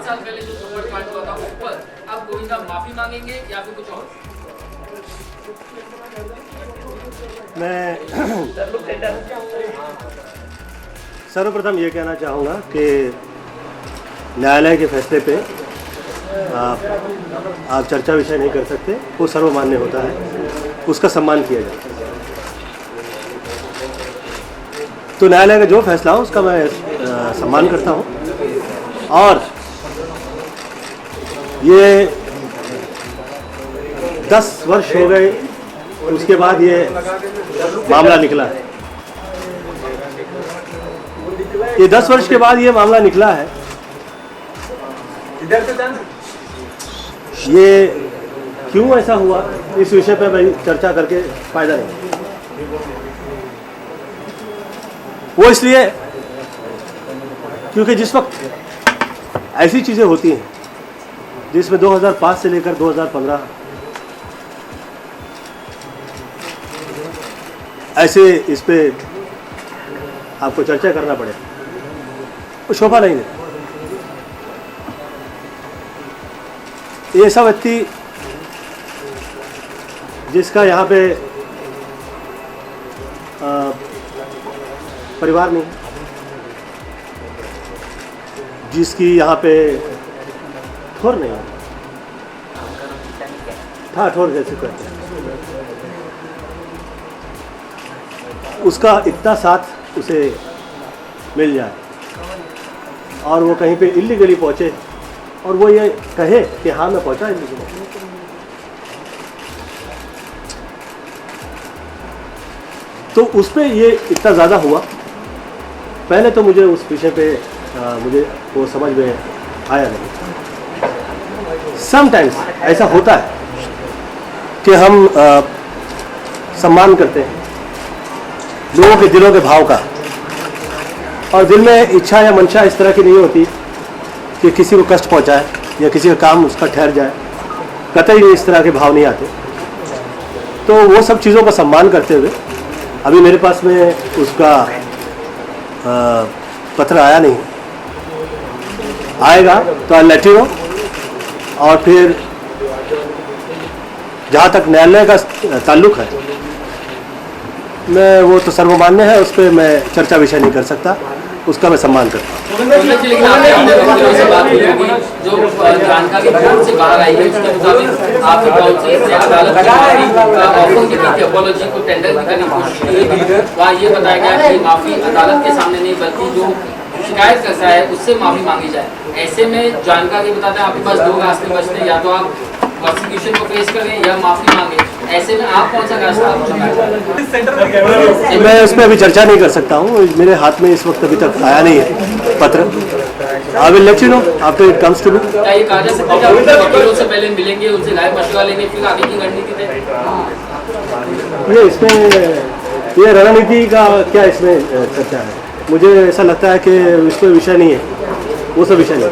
5 साल पहले जो थप्पड़ कांड हुआ था उस पर अब गोविंदा माफी मांगेंगे या फिर कुछ और? मैं सर्वप्रथम ये कहना चाहूँगा कि न्यायालय के फैसले पे आप चर्चा विषय नहीं कर सकते। वो सर्वमान्य होता है, उसका सम्मान किया जाता है। तो न्यायालय का जो फैसला हो उसका मैं सम्मान करता हूँ। और ये 10 वर्ष हो गए, उसके बाद ये मामला निकला है। ये 10 वर्ष के बाद ये मामला निकला है। ये क्यों ऐसा हुआ, इस विषय पर भाई चर्चा करके फायदा नहीं। वो इसलिए क्योंकि जिस वक्त ऐसी चीज़ें होती हैं जिसमें 2005 से लेकर 2015 ऐसे इस पे आपको चर्चा करना पड़े, वो शोभा नहीं देता। ये ऐसा व्यक्ति जिसका यहाँ पे परिवार नहीं, जिसकी यहाँ पे ठोर नहीं है, हाँ ठोर जैसे कहते हैं, उसका इतना साथ उसे मिल जाए और वो कहीं पे इल्लीगली पहुँचे और वो ये कहे कि हाँ मैं पहुँचा इल्लीगली, तो उस पर ये इतना ज़्यादा हुआ। पहले तो मुझे उस विषय पे मुझे वो समझ में आया नहीं। समटाइम्स ऐसा होता है कि हम सम्मान करते हैं लोगों के दिलों के भाव का, और दिल में इच्छा या मंशा इस तरह की नहीं होती कि किसी को कष्ट पहुंचाए या किसी का काम उसका ठहर जाए। कतई नहीं इस तरह के भाव नहीं आते। तो वो सब चीज़ों का सम्मान करते हुए अभी मेरे पास में उसका पत्र आया नहीं, आएगा तो आई लेट यू नो। और फिर जहाँ तक न्यायालय का ताल्लुक़ है, मैं वो तो सर्वमान्य है, उस पर मैं चर्चा विषय नहीं कर सकता, उसका मैं सम्मान करता हूँ। लेकिन आपने से बात हुई होगी जो जानकारी कोर्ट से बाहर आई है उसके मुताबिक आपके काउंसिल से अदालत ऑफर की थी अपॉलॉजी को टेंडर भी करने की कोशिश की गई। वहाँ ये बताया गया कि माफी अदालत के सामने नहीं बल्कि जो शिकायत करता है उससे माफी मांगी जाए। ऐसे में जानकारी बताते हैं आपके पास 2 रास्ते बचते हैं, या तो आप प्रोसिक्यूशन को फेस करें या माफी मांगे। ऐसे में आप कौन सा रास्ता चुना? मैं उस पर अभी चर्चा नहीं कर सकता हूँ, मेरे हाथ में इस वक्त अभी तक आया नहीं है पत्र। I will let you know after it comes to me. क्या ये कहा जा सकता है कि आप वकीलों से पहले मिलेंगे, उनसे राय मशवरा लेंगे, फिर आगे की रणनीति तय? ये इसमें ये रणनीति का क्या इसमें चर्चा है? मुझे ऐसा लगता है कि इस पर विषय नहीं है, वो सब विषय नहीं।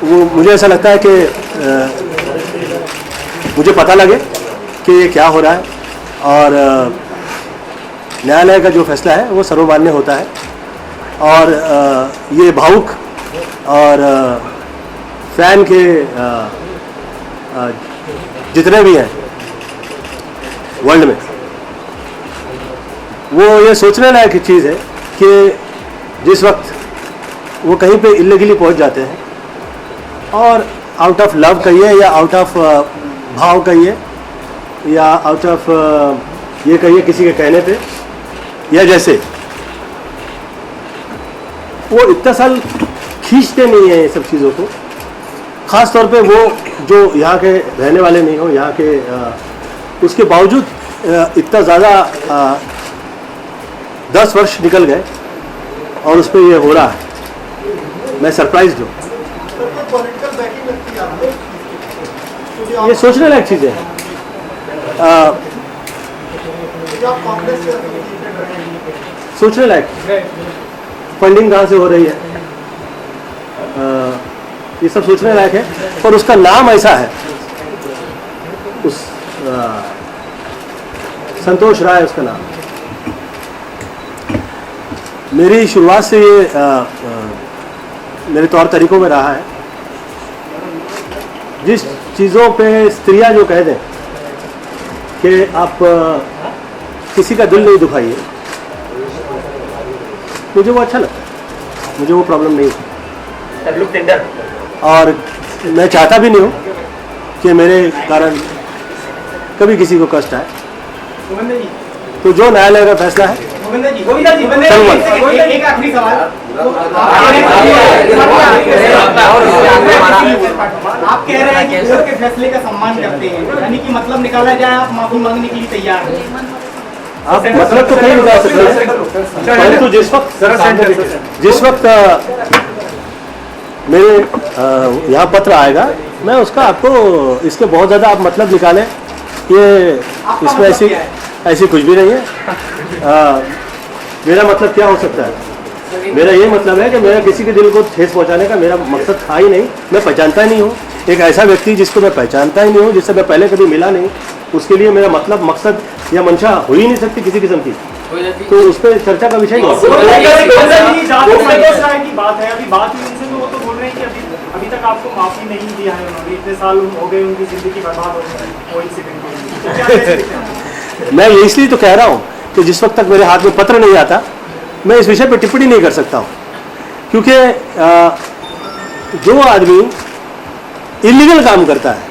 वो मुझे ऐसा लगता है कि मुझे पता लगे कि ये क्या हो रहा है, और न्यायालय का जो फैसला है वो सर्वमान्य होता है। और ये भावुक और फैन के जितने भी हैं वर्ल्ड में, वो ये सोचने लायक चीज़ है कि जिस वक्त वो कहीं पे इल्लीगली पहुंच जाते हैं और आउट ऑफ लव कहिए या आउट ऑफ भाव कहिए या आउट ऑफ ये कहिए किसी के कहने पे, या जैसे वो इतना साल खींचते नहीं है ये सब चीज़ों को, ख़ास तौर पे वो जो यहाँ के रहने वाले नहीं हो, यहाँ के उसके बावजूद इतना ज़्यादा 10 वर्ष निकल गए और उस पर ये हो रहा है। मैं सरप्राइज्ड हूँ। ये सोचने लायक चीज़ है। सोचने लायक फंडिंग कहाँ से हो रही है, ये सब सोचने लायक है। और उसका नाम ऐसा है, उस संतोष राय उसका नाम। मेरी शुरुआत से ये मेरे तौर तरीकों में रहा है जिस चीज़ों पे स्त्रियां जो कह दें कि आप किसी का दिल नहीं दुखाइए, मुझे वो अच्छा लगता है, मुझे वो प्रॉब्लम नहीं है। और मैं चाहता भी नहीं हूँ कि मेरे कारण कभी किसी को कष्ट आए। तो जो न्यायालय का फैसला है, एक आखिरी सवाल, आप कह रहे हैं कि कोर्ट के फैसले का सम्मान करते हैं, यानी कि मतलब निकाला जाए आप माफी मांगने के लिए तैयार हैं? आप मतलब तो कहीं निकाल सकते हैं, परंतु जिस वक्त मेरे यहाँ पत्र आएगा, मैं उसका आपको, इसके बहुत ज़्यादा आप मतलब निकालें, ये इसमें ऐसी कुछ भी नहीं है। मेरा मतलब क्या हो सकता है? मेरा ये मतलब है कि मेरा किसी के दिल को ठेस पहुंचाने का मेरा मकसद था ही नहीं। मैं पहचानता ही नहीं हूँ एक ऐसा व्यक्ति जिसको मैं पहचानता ही नहीं हूँ, जिससे मैं पहले कभी मिला नहीं, उसके लिए मेरा मतलब, मकसद या मंशा हो ही नहीं सकती किसी किस्म की। तो उस पर चर्चा का विषय नहीं। बात है, अभी बात हुई उनसे, तो वो तो बोल रहे हैं कि अभी तक आपको माफी नहीं दिया है उन्होंने, इतने साल हो गए, उनकी जिंदगी बर्बाद हो गई वो इंसिडेंट। मैं ये इसलिए तो कह रहा हूँ कि जिस वक्त तक मेरे हाथ में पत्र नहीं आता, मैं इस विषय पर टिप्पणी नहीं कर सकता हूँ, क्योंकि जो आदमी इलीगल काम करता है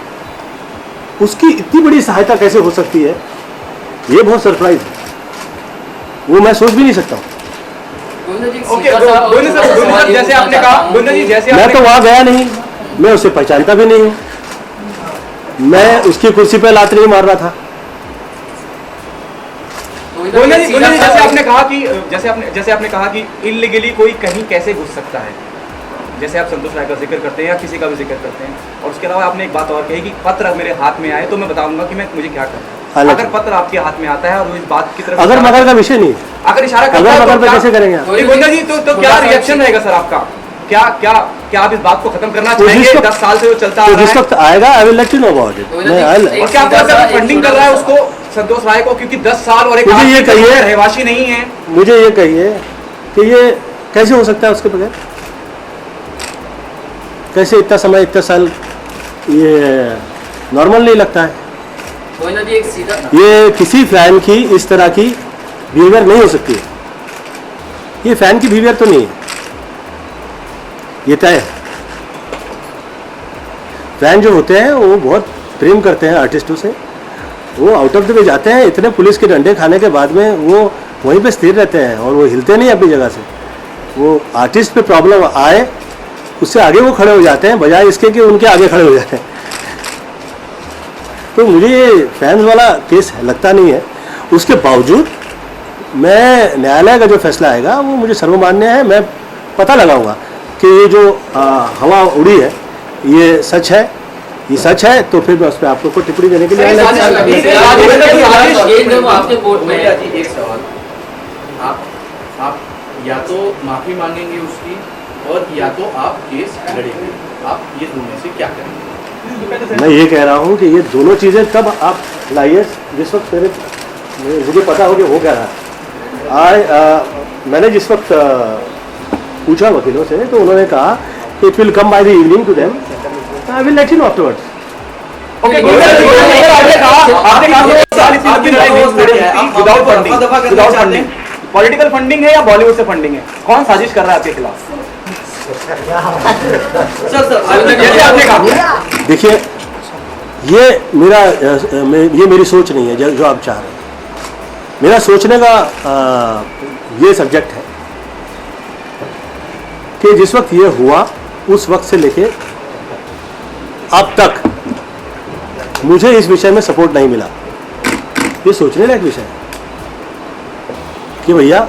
उसकी इतनी बड़ी सहायता कैसे हो सकती है, ये बहुत सरप्राइज है, वो मैं सोच भी नहीं सकता हूँ। जैसे आपने कहा, मैं तो वहाँ गया नहीं, मैं उसे पहचानता भी नहीं हूँ, मैं उसकी कुर्सी पे लात नहीं मार रहा था। जैसे आपने कहा कि इल्लीगली कोई कहीं कैसे घुस सकता है, जैसे आप संतोष राय का जिक्र करते हैं या किसी का भी जिक्र करते हैं, और उसके अलावा आपने एक बात और कही कि पत्र मेरे हाथ में आए तो मैं बताऊंगा कि मुझे क्या करना है। अगर पत्र आपके हाथ में आता है और वो इस बात की तरफ अगर मगर का विषय नहीं, अगर इशारा करता है, अगर मगर कैसे करेंगे गोविंदा जी, तो क्या रिएक्शन रहेगा सर आपका? क्या आप इस बात को खत्म करना चाहेंगे? 10 साल से वो चलता आ रहा है, जिस वक्त आएगा आई will let you know about it. और क्या आपको लगता है फंडिंग कर रहा है उसको, संतोष राय को, क्योंकि 10 साल और एक मुझे ये कहिए, रहवासी नहीं है, मुझे ये कहिए कि ये कैसे हो सकता है उसके बगैर? कैसे इतना समय, इतना साल, ये नॉर्मल नहीं लगता है। ये किसी फैन की इस तरह की बिहेवियर नहीं हो सकती है, ये फैन की बिहेवियर तो नहीं है, ये तय है। फैन जो होते हैं वो बहुत प्रेम करते हैं आर्टिस्टों से, वो आउट ऑफ द वे जाते हैं, इतने पुलिस के डंडे खाने के बाद में वो वहीं पे स्थिर रहते हैं और वो हिलते नहीं अपनी जगह से। वो आर्टिस्ट पे प्रॉब्लम आए उससे आगे वो खड़े हो जाते हैं, बजाय इसके कि उनके आगे खड़े हो जाते हैं। तो मुझे ये फैंस वाला केस लगता नहीं है। उसके बावजूद मैं, न्यायालय का जो फैसला आएगा वो मुझे सर्वमान्य है, मैं पता लगाऊंगा कि ये जो हवा उड़ी है ये सच है, ये सच है, तो फिर मैं उस पर आपको टिप्पणी देने के लिए एक सवाल, आप या तो माफी मांगेंगे उसकी और या तो आप केस लड़ेंगे, आप ये दोनों से क्या करेंगे? मैं ये कह रहा हूँ कि ये दोनों चीज़ें तब आप लाइए जिस वक्त मुझे पता हो कि हो क्या रहा है। मैंने जिस वक्त पूछा वकीलों से तो उन्होंने कहा कि it will come by the evening to them, I will let you know afterwards. Political funding है या बॉलीवुड से फंडिंग है, कौन साजिश कर रहा है आपके खिलाफ? देखिए, ये मेरी सोच नहीं है जो आप चाह रहे हैं। मेरा सोचने का ये सब्जेक्ट है कि जिस वक्त ये हुआ उस वक्त से लेके अब तक मुझे इस विषय में सपोर्ट नहीं मिला। ये सोचने लायक विषय है कि भैया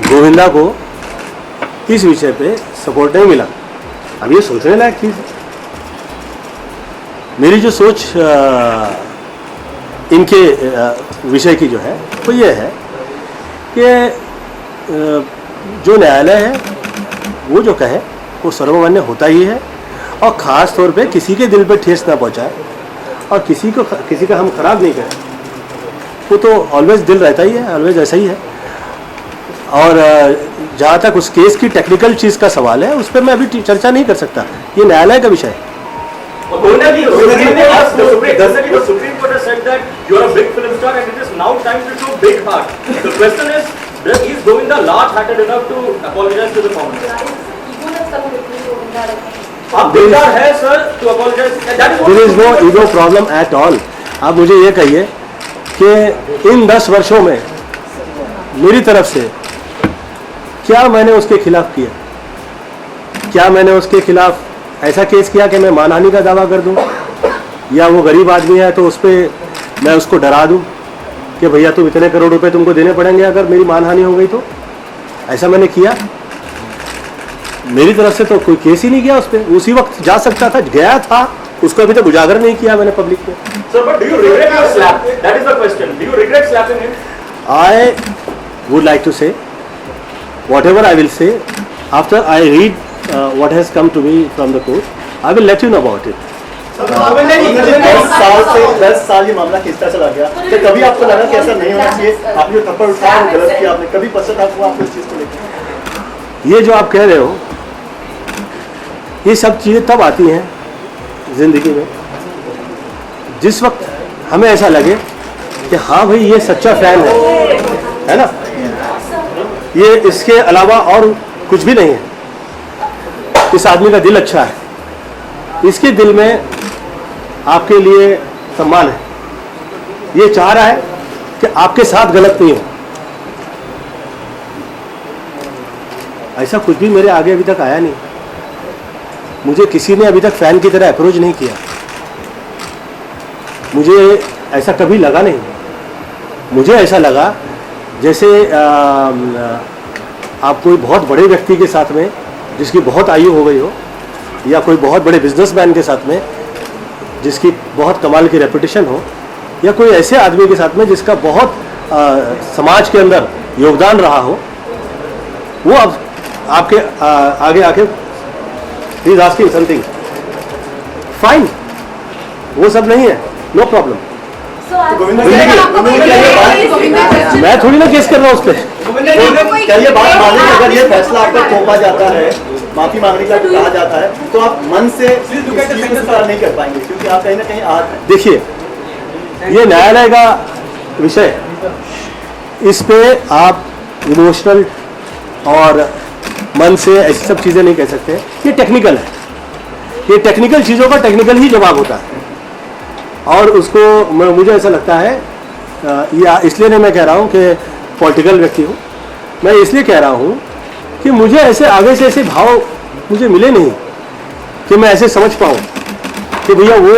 गोविंदा को इस विषय पे सपोर्ट नहीं मिला। अब ये सोचने लायक चीज़ है। मेरी जो सोच इनके विषय की जो है वो ये है कि जो न्यायालय है वो जो कहे वो सर्वमान्य होता ही है, और ख़ास तौर पे किसी के दिल पे ठेस ना पहुंचाए और किसी का हम खराब नहीं करें, वो तो ऑलवेज दिल रहता ही है, ऑलवेज ऐसा ही है। और जहाँ तक उस केस की टेक्निकल चीज़ का सवाल है उस पर मैं अभी चर्चा नहीं कर सकता, ये न्यायालय का विषय है। Govinda ji, the Supreme Court has said that you are a big film star and it is now time to show big heart. The question is Govinda large-hearted enough to apologize to the common? आप big star है sir to apologize. There is no ego problem at all. आप मुझे ये कहिए कि इन 10 वर्षों में मेरी तरफ से क्या मैंने उसके खिलाफ किया? क्या मैंने उसके खिलाफ ऐसा केस किया कि मैं मानहानि का दावा कर दूं, या वो गरीब आदमी है तो उस पर मैं उसको डरा दूं कि भैया तुम इतने करोड़ रुपए तुमको देने पड़ेंगे अगर मेरी मानहानि हो गई तो? ऐसा मैंने किया? मेरी तरफ से तो कोई केस ही नहीं किया उस पर। उसी वक्त जा सकता था, गया था, उसको अभी तक उजागर नहीं किया मैंने पब्लिक में। Sir, but do you regret your slap? That is the question. Do you regret slapping him? I would like to say whatever I will say after I read what has come to me from the court. I will let you know about it. 10 साल ये मामला खींचता चला गया, तो कभी आपको लगा कि ऐसा नहीं होना चाहिए? आपने जो थप्पड़ उठाया वो गलत किया, आपने कभी पश्चाताप हुआ आपको इस चीज़ को लेकर? ये जो आप कह रहे हो, ये सब चीज़ें तब आती हैं ज़िंदगी में जिस वक्त हमें ऐसा लगे कि हाँ भाई ये सच्चा फैन है ना, ये इसके अलावा और कुछ भी नहीं है, इस आदमी का दिल अच्छा है, इसके दिल में आपके लिए सम्मान है, ये चाह रहा है कि आपके साथ गलत नहीं हो। ऐसा कुछ भी मेरे आगे अभी तक आया नहीं, मुझे किसी ने अभी तक फैन की तरह अप्रोच नहीं किया, मुझे ऐसा कभी लगा नहीं। मुझे ऐसा लगा जैसे आप कोई बहुत बड़े व्यक्ति के साथ में जिसकी बहुत आयु हो गई हो, या कोई बहुत बड़े बिजनेसमैन के साथ में जिसकी बहुत कमाल की रेपुटेशन हो, या कोई ऐसे आदमी के साथ में जिसका बहुत समाज के अंदर योगदान रहा हो, वो अब आपके आगे आके he is asking something fine, वो सब नहीं है, नो प्रॉब्लम। मैं थोड़ी ना केस कर रहा हूँ उस पर। क्या ये बात माने कि अगर ये फैसला आपका थोपा जाता है, माफी मांगने का कहा जाता है, तो आप मन से इस चीज को स्वीकार नहीं कर पाएंगे क्योंकि आप कहीं ना कहीं आज हैं? देखिए, ये न्यायालय का विषय, इस पे आप इमोशनल और मन से ऐसी सब चीज़ें नहीं कह सकते। ये टेक्निकल है, ये टेक्निकल चीज़ों का टेक्निकल ही जवाब होता है, और उसको मुझे ऐसा लगता है, या इसलिए नहीं मैं कह रहा हूँ कि पॉलिटिकल व्यक्ति हूँ, मैं इसलिए कह रहा हूँ कि मुझे ऐसे आगे से ऐसे भाव मुझे मिले नहीं कि मैं ऐसे समझ पाऊँ कि भैया वो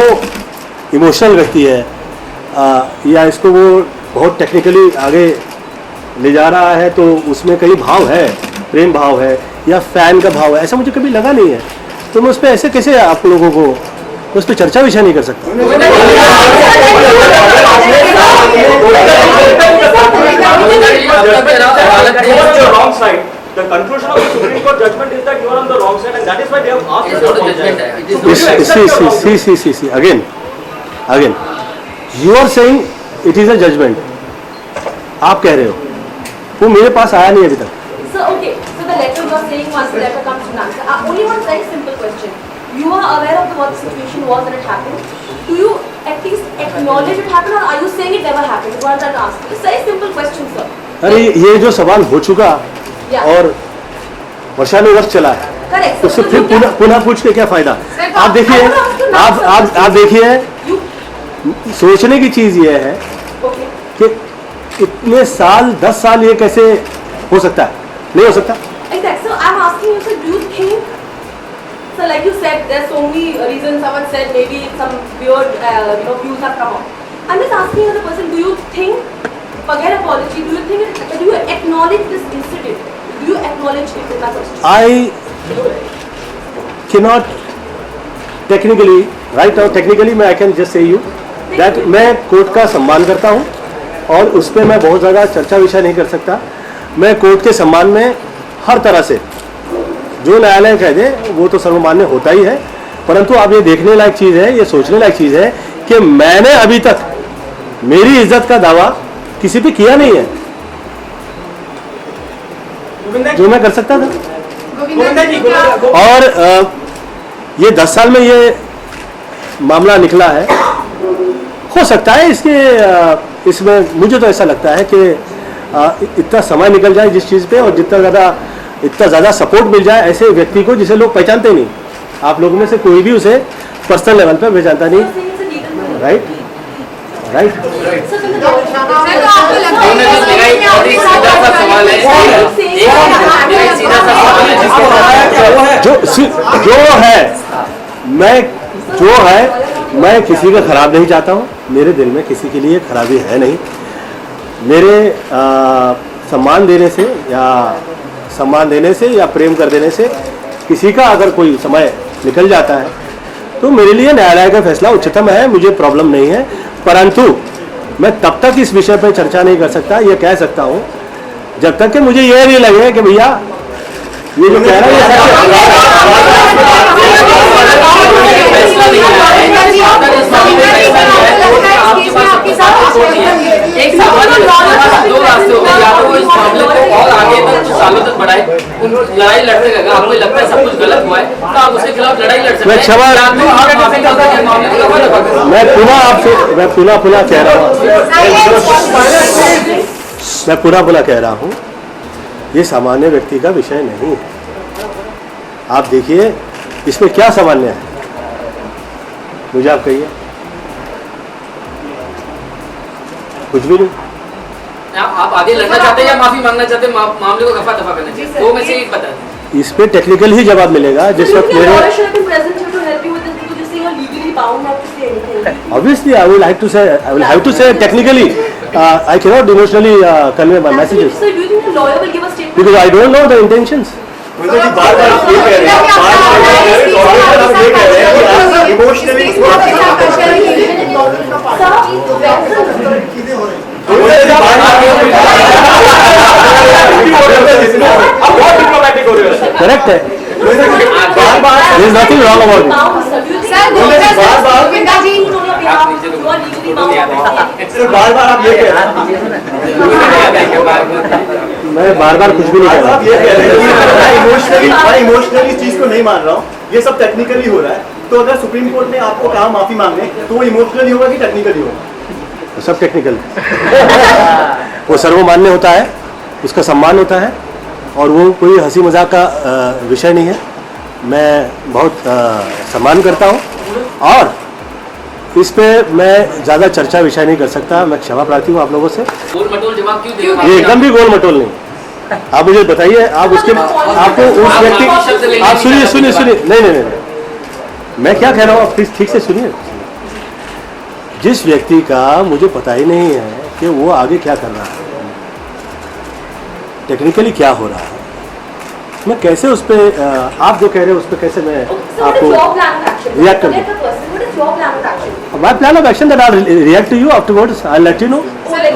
इमोशनल व्यक्ति है, या इसको वो बहुत टेक्निकली आगे ले जा रहा है तो उसमें कई भाव है, प्रेम भाव है या फैन का भाव है, ऐसा मुझे कभी लगा नहीं है। तो मैं उस पर ऐसे कैसे आप लोगों को उस पर चर्चा विषय नहीं कर सकता। The conclusion of the Supreme Court judgment is that you are on the wrong side, and that is why they have asked you to apologize. See, again, you are saying it is a judgment. आप कह रहे हो, वो मेरे पास आया नहीं अभी तक। So okay, so the letter you are saying once the letter comes to an answer. Only one very simple question. You are aware of what the situation was when it happened. Do you at least acknowledge it happened, or are you saying it never happened? What is that ask? It's a very simple question, sir. अरे ये जो सवाल हो चुका और वर्षानुवर्ष चला है, Correct. उससे फिर पुनः पूछ के क्या फायदा? आप देखिए, आप देखिए, सोचने की चीज ये है कि इतने साल 10 साल ये कैसे हो सकता है? नहीं हो सकता। Exactly. So I'm asking you, sir, do you think, so like you said, there's so many reasons. Someone said maybe some weird, views have come up. I'm just asking you as a person, do you think, forget apology, do you acknowledge this incident? Do you acknowledge it in that question? I cannot technically, right now, technically I can just say you that मैं court का सम्मान करता हूँ और उस पर मैं बहुत ज़्यादा चर्चा विषय नहीं कर सकता। मैं कोर्ट के सम्मान में हर तरह से जो न्यायालय कह दे वो तो सर्वमान्य होता ही है, परंतु अब ये देखने लायक चीज़ है, ये सोचने लायक चीज़ है कि मैंने अभी तक मेरी इज्जत का दावा किसी पे किया नहीं है जो मैं कर सकता था। और ये 10 साल में ये मामला निकला है, हो सकता है इसमें मुझे तो ऐसा लगता है कि इतना समय निकल जाए जिस चीज़ पे, और इतना ज़्यादा सपोर्ट मिल जाए ऐसे व्यक्ति को जिसे लोग पहचानते नहीं। आप लोगों में से कोई भी उसे पर्सनल लेवल पे पहचानता नहीं, राइट? मैं किसी का खराब नहीं चाहता हूँ, मेरे दिल में किसी के लिए खराबी है नहीं। मेरे सम्मान देने से या प्रेम कर देने से किसी का अगर कोई समय निकल जाता है तो मेरे लिए न्यायालय का फैसला उच्चतम है, मुझे प्रॉब्लम नहीं है। परंतु मैं तब तक इस विषय पर चर्चा नहीं कर सकता, ये कह सकता हूँ जब तक कि मुझे ये नहीं लगे कि भैया ये जो कह रहा एक सामान्य दो रास्ते हो गए, या तो इस मामले को और आगे तक सालों तक बढ़ाए, लड़ाई लड़ते रहेगा। आपको लगता है सब कुछ गलत हुआ है तो आप उसके खिलाफ लड़ाई लड़ सकते हैं। मैं पुनः कह रहा हूँ ये सामान्य व्यक्ति का विषय नहीं है। आप देखिए इसमें क्या सामान्य है, मुझे आप कहिए। कुछ भी नहीं। आप आगे लड़ना चाहते हैं या माफी मांगना चाहते हैं, मामले को दफा दफा करना चाहिए, दो में से एक बता दें। इस पे टेक्निकल ही जवाब मिलेगा जिस वक्त मेरे obviously I will have to say technically I cannot emotionally convey my messages. So do you think the lawyer will give a statement? Because I don't know the intentions. Correct है, there is nothing wrong about it. बार-बार आप ये कह रहे हैं, मैं बार-बार कुछ भी नहीं कह रहा। आप ये कह रहे हैं मैं इमोशनली इस चीज को नहीं मान रहा हूँ, ये सब टेक्निकली हो रहा है। तो अगर सुप्रीम कोर्ट ने आपको कहा माफी मांगने, तो वो इमोशनली होगा कि टेक्निकली होगा? सब टेक्निकल वो सर्वमान्य होता है, उसका सम्मान होता है, और वो कोई हंसी मजाक का विषय नहीं है। मैं बहुत सम्मान करता हूँ और इस पे मैं ज़्यादा चर्चा विषय नहीं कर सकता। मैं क्षमा प्रार्थी हूँ आप लोगों से। गोल मटोल जवाब क्यों देगा? ये एकदम भी गोल मटोल नहीं। आप मुझे बताइए, आप आपको उस व्यक्ति, आप सुनिए नहीं, मैं क्या कह रहा हूँ आप प्लीज ठीक से सुनिए। जिस व्यक्ति का मुझे पता ही नहीं है कि वो आगे क्या कर रहा है, टेक्निकली क्या हो रहा है, मैं कैसे उस पर आप जो कह रहे हैं उस पर कैसे मैं आपको रिएक्ट करूँ? My plan of action that I'll react to you afterwards. I'll let you know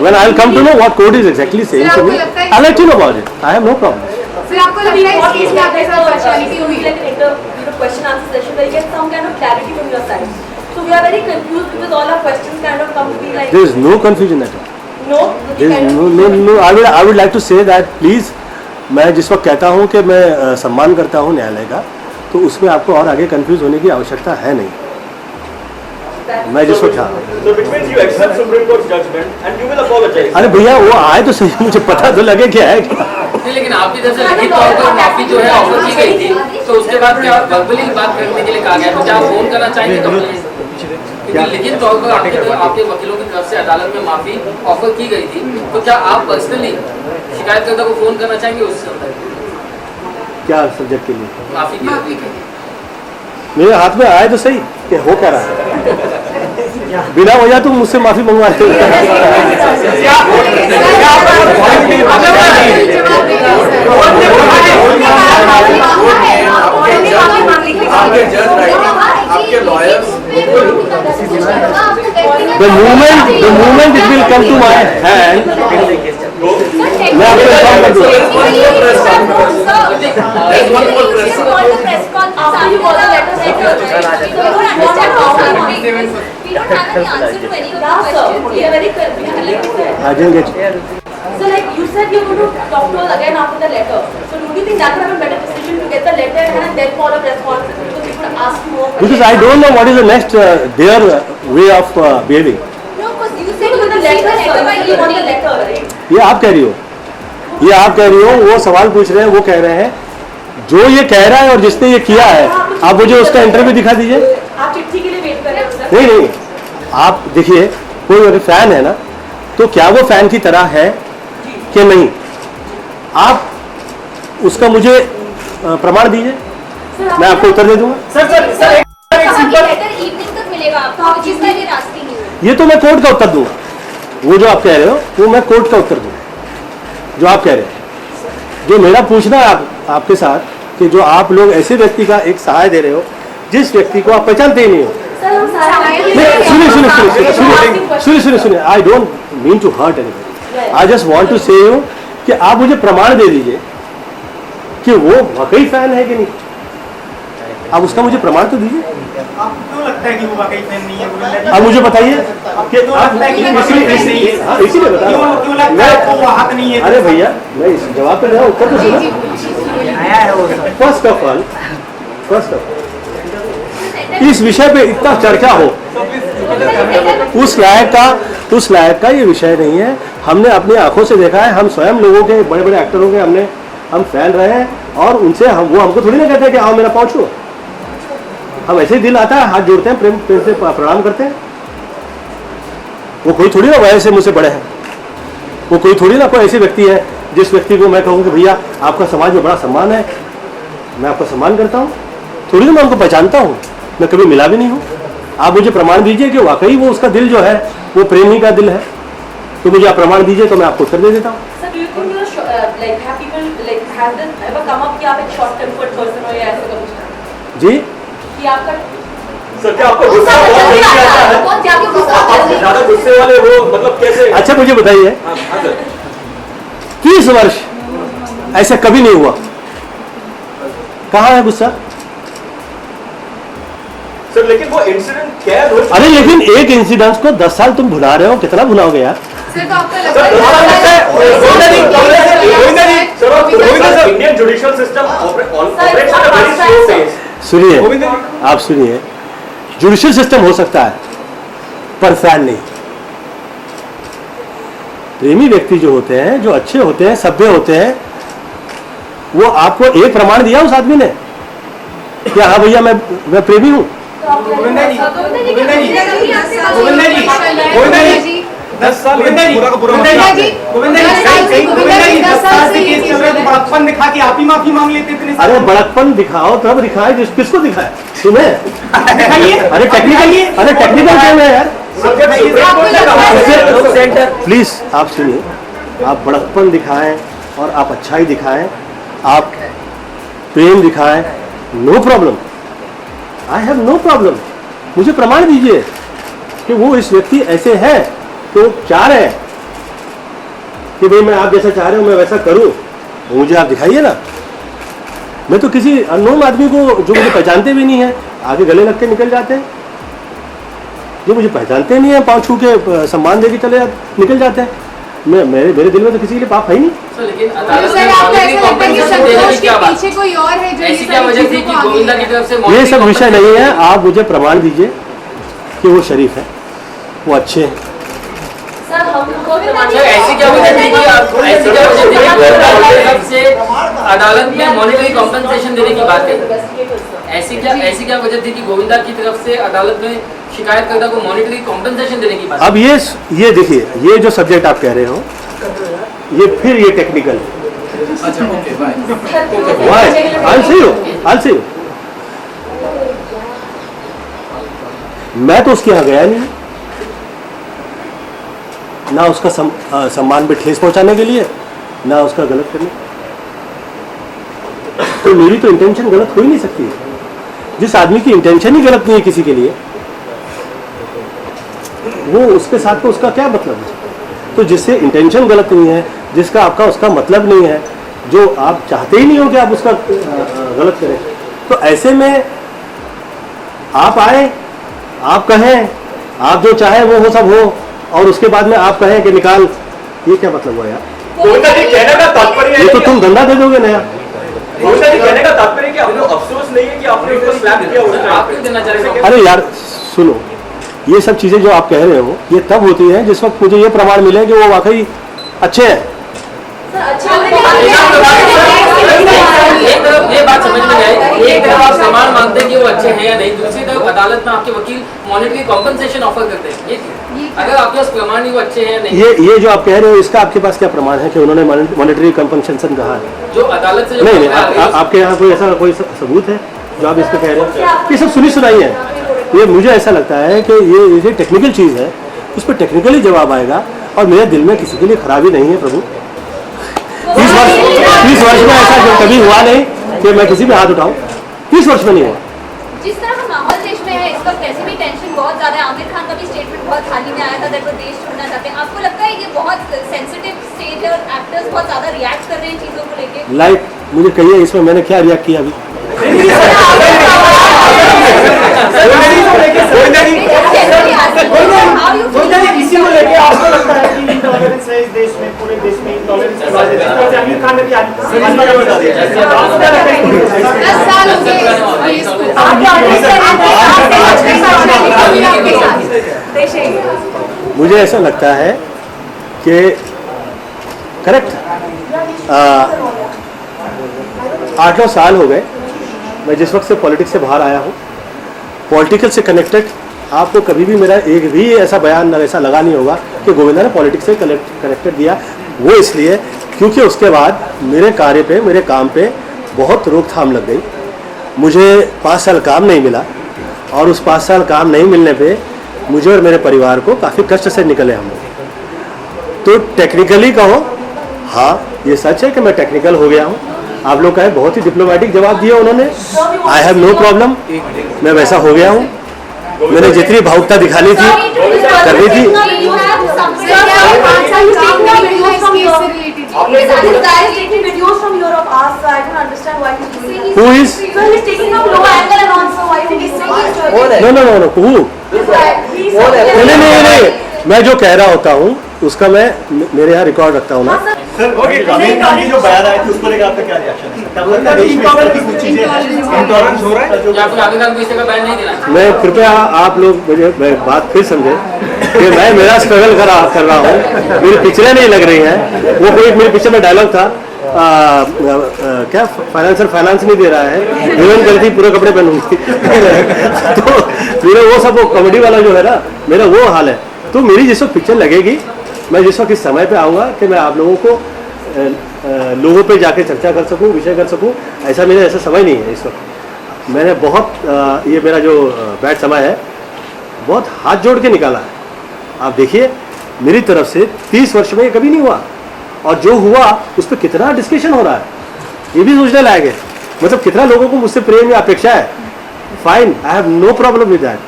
when I'll come to know what code is exactly saying to me. I'll let you know about it. I have no problem. Sir, आपको लगता है इस case में आपके साथ partiality हुई है? Like an question answer session where you get some kind of clarity from your side. So we are very confused because all our questions kind of come to be like. There is no confusion at all. No. There is no. I would like to say that please. मैं जिस वक्त कहता हूँ कि मैं सम्मान करता हूँ न्यायालय का, तो उसमें आपको और आगे कंफ्यूज होने की आवश्यकता है नहीं। मैं जिस वक्त अरे भैया वो आए तो सही, मुझे पता तो लगे क्या है क्या। लेकिन आपकी तरफ से लिखित तौर पर माफी जो है ऑफर की गई थी, तो उसके बाद क्या वर्बली बात करने के लिए कहा गया, तो क्या आप फोन करना चाहेंगे कंप्लेन? क्योंकि लिखित तौर पर आपके वकीलों की तरफ से अदालत में माफी ऑफर की गई थी, तो क्या आप पर्सनली शिकायतकर्ता को फोन करना चाहेंगे उस क्या सब्जेक्ट के लिए? माफी की मेरे हाथ में आए तो सही कि हो क्या रहा है, बिना वजह तुम मुझसे माफी मंगवा रहे The moment it will come to my hand, मैं आपको इन्फॉर्म कर दूँ। So like you said you're going to talk to us again after the letter. So do you think that would have been a better decision to get the letter and then call a press conference? Because should ask you more questions. Because I don't know what is the next their way of behaving. No, because you said you want the letter, sir. You want the letter, right? ये आप कह रही हो, ये आप कह रही हो, वो सवाल पूछ रहे हैं, वो कह रहे हैं जो ये कह रहा है और जिसने ये किया है, आप मुझे उसका इंटरव्यू दिखा दीजिए। आप चिट्ठी के लिए वेट कर रहे हो सर? नहीं नहीं, आप देखिए, कोई अगर फैन है ना, तो क्या वो फैन की तरह है कि नहीं, आप उसका मुझे प्रमाण दीजिए, मैं आपको उत्तर दे दूंगा। सर एक सिंपल इवनिंग तक मिलेगा आपको, जिसका ये रास्ते नहीं है। ये तो मैं कोर्ट का उत्तर दूंगा, वो जो आप कह रहे हो वो मैं कोर्ट का उत्तर दूंगा, जो आप कह रहे हैं। जो मेरा पूछना है आपके साथ कि जो आप लोग ऐसे व्यक्ति का एक सहाय दे रहे हो जिस व्यक्ति को आप पहचानते ही नहीं हो। सर हम सुनिए, I don't mean to hurt anybody, I just want to say you कि आप मुझे प्रमाण दे दीजिए कि वो वाकई फैन है कि नहीं, आप उसका मुझे प्रमाण तो दीजिए। आपको क्यों लगता है कि वो वाकई फैन नहीं है गोविंदा जी? अब मुझे बताइए कि क्यों लगता है कि वो वाकई फैन नहीं है? हाँ, इसीलिए बता रहा हूँ। क्यों लगता है आपको वो हक नहीं है? अरे भैया, मैं इस जवाब पे मेरा उत्तर तो सुना। फर्स्ट ऑफ ऑल इस विषय पे इतना चर्चा हो, उस लायक का ये विषय नहीं है। हमने अपनी आंखों से देखा है, हम स्वयं लोगों के, बड़े बड़े एक्टरों के हम फैन रहे हैं, और उनसे वो हमको थोड़ी ना कहते हैं कि आओ मेरा पाँव छुओ। हम ऐसे ही दिल आता है, हाथ जोड़ते हैं, प्रेम से प्रणाम करते हैं। वो कोई थोड़ी ना वजह से मुझसे बड़े हैं, वो कोई थोड़ी ना कोई ऐसे व्यक्ति है जिस व्यक्ति को मैं कहूँ कि भैया आपका समाज में बड़ा सम्मान है, मैं आपका सम्मान करता हूँ, थोड़ी ना मैं उनको पहचानता हूँ, मैं कभी मिला भी नहीं हूँ। आप मुझे प्रमाण दीजिए कि वाकई वो उसका दिल जो है वो प्रेमी का दिल है, तो मुझे आप प्रमाण दीजिए तो मैं आपको उत्तर दे देता हूँ। Sir, do you think have people has this ever come up कि आप एक short tempered person हो या ऐसे कभी? जी कि आपका सर क्या आपको गुस्सा बहुत ज्यादा गुस्सा आता है? ज्यादा गुस्से वाले वो मतलब कैसे? अच्छा मुझे बताइए, हाँ, सर 30 वर्ष ऐसा कभी नहीं हुआ, कहाँ है गुस्सा? सर लेकिन वो इंसिडेंट कैद हो। अरे लेकिन एक इंसिडेंट को 10 साल तुम भुला रहे हो, कितना भुलाओगे यार? सर तो आपको sir Indian judicial system operates at a very slow pace. सुनिए, आप सुनिए, जुडिशियल सिस्टम हो सकता है पर फैन नहीं। प्रेमी व्यक्ति जो होते हैं, जो अच्छे होते हैं, सभ्य होते हैं, वो आपको एक प्रमाण दिया उस आदमी ने क्या हाँ भैया मैं प्रेमी हूँ? गोविंदा जी 10 साल बड़प्पन दिखा के आप ही माफी मांग लेते थे। अरे बड़प्पन दिखाओ तब दिखाए, किसको दिखाए तुम्हें? अरे टेक्निकल गेम है यार। प्लीज आप सुनिए, आप बड़प्पन दिखाएं और आप अच्छाई दिखाएं, आप प्रेम दिखाएं, no problem, I have no problem. मुझे प्रमाण दीजिए कि वो इस व्यक्ति ऐसे हैं, तो चाह रहे हैं कि भाई मैं आप जैसा चाह रहे हो मैं वैसा करूं, तो मुझे आप दिखाइए ना। मैं तो किसी अननोन आदमी को जो मुझे पहचानते भी नहीं है आगे गले लग के निकल जाते हैं, जो मुझे पहचानते नहीं है पाँव छू के सम्मान दे के निकल जाते हैं। मेरे दिल में तो किसी के लिए पाप है ही नहीं। सर लेकिन तो अदालत सर ने आपको मॉनिटरी ऐसा लगता है कि कॉम्पेंसेशन देने की संतोष क्या के बात? पीछे कोई और है जो ऐसी ये क्या सारी वजह थी चीजों कि को गोविंदा आगे की तरफ से ये मॉनिटरी सब विषय कॉम्पेंसेशन नहीं है, आप मुझे प्रमाण दीजिए कि वो शरीफ है, वो अच्छे हैं। सर हमको सर ऐसी क्या वजह थी कि गोविंदा की तरफ से अदालत में मॉनिटरी कॉम्पेंसेशन देने की बात है? ऐसी क्या वजह थी कि गोविंदा की तरफ से अदालत में शिकायतकर्ता को मॉनिटरी कॉम्पेंसेशन देने की बात? अब ये देखिए, ये जो सब्जेक्ट आप कह रहे हो ये टेक्निकल है। अच्छा okay bye. I'll see you. मैं तो उसके यहाँ गया नहीं, ना उसका सम्मान पे ठेस पहुंचाने के लिए, ना उसका गलत करने, तो मेरी तो इंटेंशन गलत हो ही नहीं सकती है। जिस आदमी की इंटेंशन ही गलत नहीं है किसी के लिए, वो उसके साथ तो उसका क्या मतलब है? तो जिससे इंटेंशन गलत नहीं है, जिसका आपका उसका मतलब नहीं है, जो आप चाहते ही नहीं हो कि आप उसका गलत करें, तो ऐसे में आप आए, आप कहें, आप जो चाहे वो सब हो, और उसके बाद में आप कहें कि निकाल, ये क्या मतलब हुआ यार? गोविंदा जी कहने का तात्पर्य ये तो तुम धंधा दे दोगे नया। रोहित जी कहने का तात्पर्य कि आपको अफसोस नहीं है कि आपने उनको स्लैप किया उस टाइम आप क्यों देना चाह रहे हैं? अरे यार सुनो, ये सब चीज़ें जो आप कह रहे हो ये तब होती हैं जिस वक्त मुझे ये प्रमाण मिले कि वो वाकई अच्छे हैं। एक तरफ ये बात समझ में आई, एक तरफ आप प्रमाण मानते हैं कि वो अच्छे हैं या नहीं, दूसरी तरफ अदालत में आपके वकील मॉनेटरी कॉम्पनसेशन ऑफर करते हैं। ये अगर आपके पास प्रमाण नहीं वो अच्छे हैं या नहीं, ये जो आप कह रहे हो इसका आपके पास क्या प्रमाण है कि उन्होंने मॉनेटरी कॉम्पनसेशन कहा है? जो अदालत से जो नहीं नहीं, खबर आ रही है, आपके यहाँ कोई ऐसा कोई सबूत है जो आप इस पे कह रहे हो? ये सब सुनी सुनाई है। ये मुझे ऐसा लगता है कि ये टेक्निकल चीज़ है, उस पर टेक्निकली जवाब आएगा। और मेरे दिल में किसी के लिए खराबी नहीं है प्रभु। 30 वर्ष में ऐसा जो कभी हुआ नहीं कि मैं किसी पे हाथ उठाऊं, 30 वर्ष में नहीं हुआ। जिस तरह का माहौल देश में है इस वक्त वैसे भी टेंशन बहुत ज्यादा है। आमिर खान का भी स्टेटमेंट बहुत हाल ही में आया था दैट वो देश छोड़ना चाहते हैं। आपको लगता है ये बहुत सेंसिटिव स्टेज है और एक्टर्स बहुत ज्यादा रिएक्ट कर रहे हैं चीजों को लेके? लाइक मुझे कहिए इसमें मैंने क्या रिएक्ट किया अभी? इसी को लेके आपको लगता है कि इंटॉलरेंस है इस देश में, पूरे देश में इंटॉलरेंस की वजह से आमिर खान ने भी बता दिया। 10 साल हो गए। मुझे ऐसा लगता है कि करेक्ट 8-9 साल हो गए मैं जिस वक्त से पॉलिटिक्स से बाहर आया हूँ। पॉलिटिकल से कनेक्टेड आपको कभी भी मेरा एक भी ऐसा बयान ऐसा लगा नहीं होगा कि गोविंदा ने पॉलिटिक्स से कनेक्टेड दिया। वो इसलिए क्योंकि उसके बाद मेरे कार्य पे, मेरे काम पे बहुत रोकथाम लग गई। मुझे 5 साल काम नहीं मिला और उस 5 साल काम नहीं मिलने पे मुझे और मेरे परिवार को काफ़ी कष्ट से निकले हम लोग। तो टेक्निकली कहो, हाँ ये सच है कि मैं टेक्निकल हो गया हूँ। आप लोग का है बहुत ही डिप्लोमेटिक जवाब दिया उन्होंने। आई हैव नो प्रॉब्लम, मैं वैसा हो गया हूँ। मैंने जितनी भावुकता दिखानी थी करनी थी। Who is? No. Who? नहीं, मैं जो कह रहा होता हूँ उसका मैं मेरे यहाँ रिकॉर्ड रखता हूँ ना। आमिर खान की जो बयान आए थे उसको लेकर आपका क्या रिएक्शन है? क्या लगता है देश में इस तरह की कुछ चीजें इंटॉलरेंस हो रहा है? या फिर आमिर खान को इस जगह बैन नहीं देना? मैं कृपया आप लोग मुझे बात फिर समझे कि मैं मेरा स्ट्रगल कर रहा हूँ, मेरी पिक्चरें नहीं लग रही हैं। वो कोई मेरी पिक्चर में डायलॉग था क्या फाइनेंस नहीं दे रहा है, हीरोइन गलती पूरे कपड़े पहनूंगी। तो मेरा वो सब वो कॉमेडी वाला जो है ना, मेरा वो हाल है। तो मेरी जिस वक्त पिक्चर लगेगी, मैं जिस वक्त इस समय पे आऊँगा कि मैं आप लोगों को लोगों पे जाके चर्चा कर सकूं, विषय कर सकूं, ऐसा मेरा ऐसा समय नहीं है इस वक्त। मैंने बहुत ये मेरा जो बैड समय है बहुत हाथ जोड़ के निकाला है। आप देखिए मेरी तरफ से 30 वर्ष में ये कभी नहीं हुआ, और जो हुआ उस पर कितना डिस्कशन हो रहा है ये भी सोचने लायक है। मतलब कितना लोगों को मुझसे प्रेम या अपेक्षा है। Fine, I have no problem with that,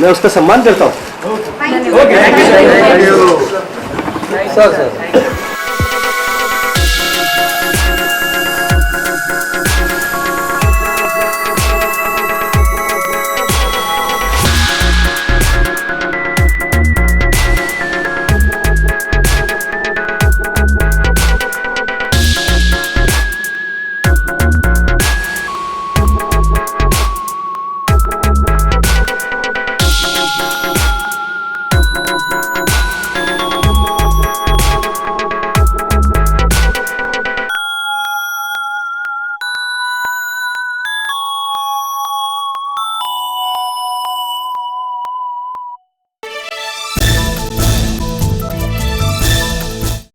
मैं उसका सम्मान करता हूँ। Thank you. सर